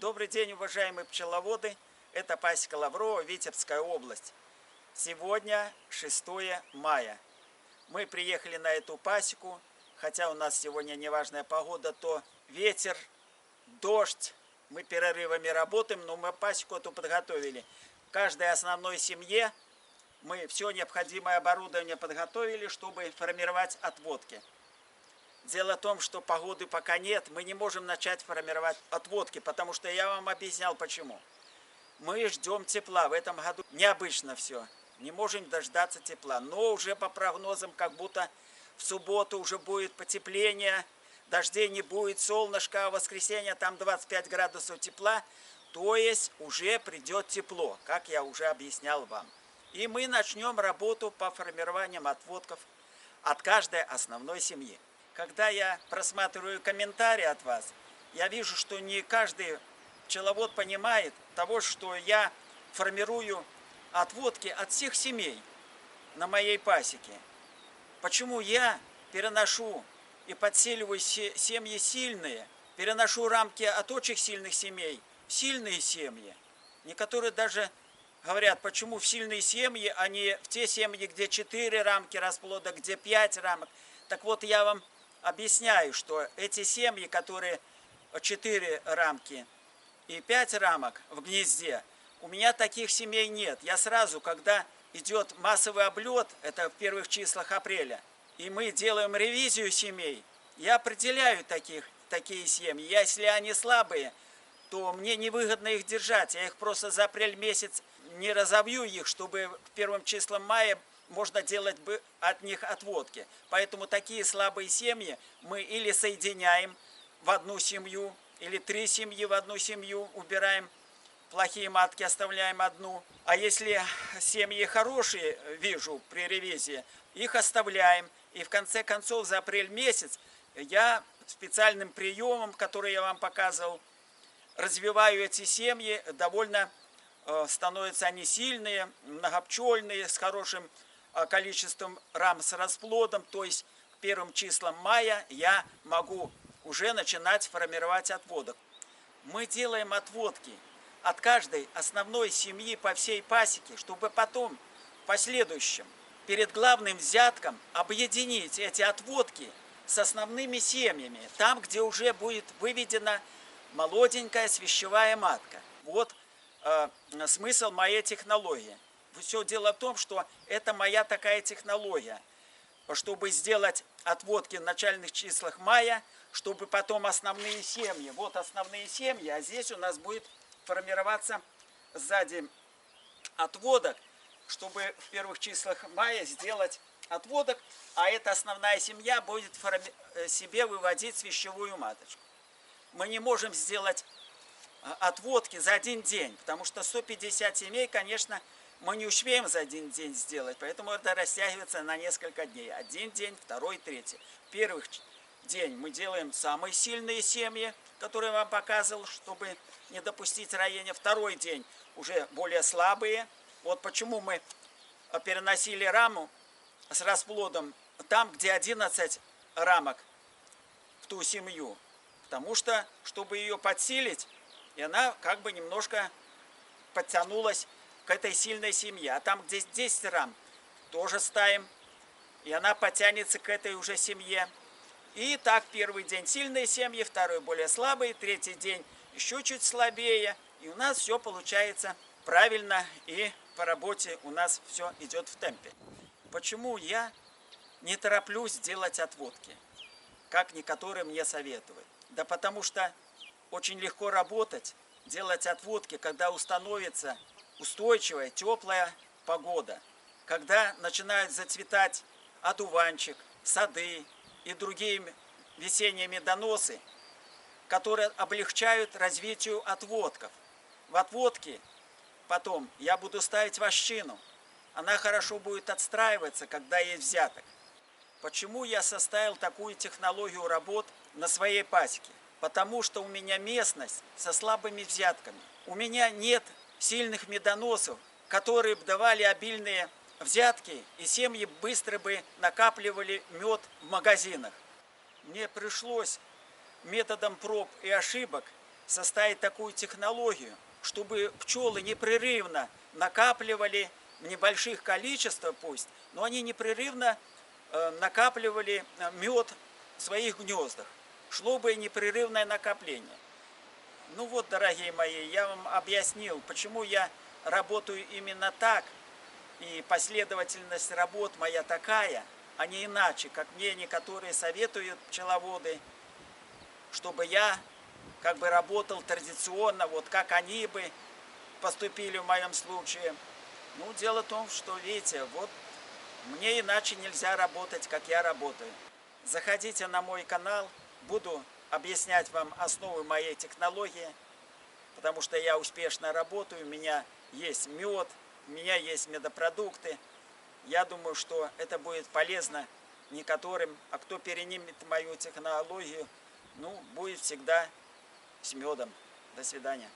Добрый день, уважаемые пчеловоды. Это пасека Лаврова, Витебская область. Сегодня 6 мая. Мы приехали на эту пасеку, хотя у нас сегодня неважная погода, то ветер, дождь. Мы перерывами работаем, но мы пасеку эту подготовили. Каждой основной семье мы все необходимое оборудование подготовили, чтобы формировать отводки. Дело в том, что погоды пока нет, мы не можем начать формировать отводки, потому что я вам объяснял почему. Мы ждем тепла, в этом году необычно все, не можем дождаться тепла, но уже по прогнозам, как будто в субботу уже будет потепление, дождей не будет, солнышко, а в воскресенье там 25 градусов тепла, то есть уже придет тепло, как я уже объяснял вам. И мы начнем работу по формированию отводков от каждой основной семьи. Когда я просматриваю комментарии от вас, я вижу, что не каждый пчеловод понимает того, что я формирую отводки от всех семей на моей пасеке. Почему я переношу и подселиваю семьи сильные, переношу рамки от очень сильных семей в сильные семьи. Некоторые даже говорят, почему в сильные семьи, а не в те семьи, где 4 рамки расплода, где 5 рамок. Так вот, я вам объясняю, что эти семьи, которые 4 рамки и 5 рамок в гнезде, у меня таких семей нет. Я сразу, когда идет массовый облет, это в первых числах апреля, и мы делаем ревизию семей, я определяю такие семьи. Если они слабые, то мне невыгодно их держать. Я их просто за апрель месяц не разовью их, чтобы к первым числам мая можно делать бы от них отводки. Поэтому такие слабые семьи мы или соединяем в одну семью, или 3 семьи в одну семью, убираем плохие матки, оставляем одну. А если семьи хорошие, вижу при ревизии, их оставляем. И в конце концов за апрель месяц я специальным приемом, который я вам показывал, развиваю эти семьи, довольно становятся они сильные, многопчельные, с хорошим количеством рам с расплодом, то есть к первым числам мая я могу уже начинать формировать отводок. Мы делаем отводки от каждой основной семьи по всей пасеке, чтобы потом в последующем перед главным взятком объединить эти отводки с основными семьями, там, где уже будет выведена молоденькая свящевая матка. Вот смысл моей технологии. Все дело в том, что это моя такая технология, чтобы сделать отводки в начальных числах мая, чтобы потом основные семьи, вот основные семьи, а здесь у нас будет формироваться сзади отводок, чтобы в первых числах мая сделать отводок, а эта основная семья будет себе выводить свящевую маточку. Мы не можем сделать отводки за один день, потому что 150 семей, конечно, мы не успеем за один день сделать, поэтому это растягивается на несколько дней. Один день, второй, третий. Первый день мы делаем самые сильные семьи, которые я вам показывал, чтобы не допустить роения. Второй день уже более слабые. Вот почему мы переносили раму с расплодом там, где 11 рамок в ту семью. Потому что, чтобы ее подсилить, и она как бы немножко подтянулась к этой сильной семье. А там, где 10 рам, тоже ставим, и она потянется к этой уже семье. И так первый день сильные семьи, второй более слабые, третий день еще чуть слабее. И у нас все получается правильно, и по работе у нас все идет в темпе. Почему я не тороплюсь делать отводки, как некоторые мне советуют? Да потому что очень легко работать, делать отводки, когда установится устойчивая, теплая погода, когда начинают зацветать одуванчик, сады и другие весенние медоносы, которые облегчают развитию отводков. В отводке потом я буду ставить вощину, она хорошо будет отстраиваться, когда есть взяток. Почему я составил такую технологию работ на своей пасеке? Потому что у меня местность со слабыми взятками. У меня нет сильных медоносов, которые бы давали обильные взятки, и семьи быстро бы накапливали мед в магазинах. Мне пришлось методом проб и ошибок составить такую технологию, чтобы пчелы непрерывно накапливали в небольших количествах пусть, но они непрерывно накапливали мед в своих гнездах. Шло бы непрерывное накопление. Ну вот, дорогие мои, я вам объяснил, почему я работаю именно так, и последовательность работ моя такая, а не иначе, как мне некоторые советуют пчеловоды, чтобы я как бы работал традиционно, вот как они бы поступили в моем случае. Ну, дело в том, что, видите, вот мне иначе нельзя работать, как я работаю. Заходите на мой канал, буду объяснять вам основы моей технологии, потому что я успешно работаю, у меня есть мед, у меня есть медопродукты. Я думаю, что это будет полезно некоторым, а кто перенимет мою технологию, ну, будет всегда с медом. До свидания.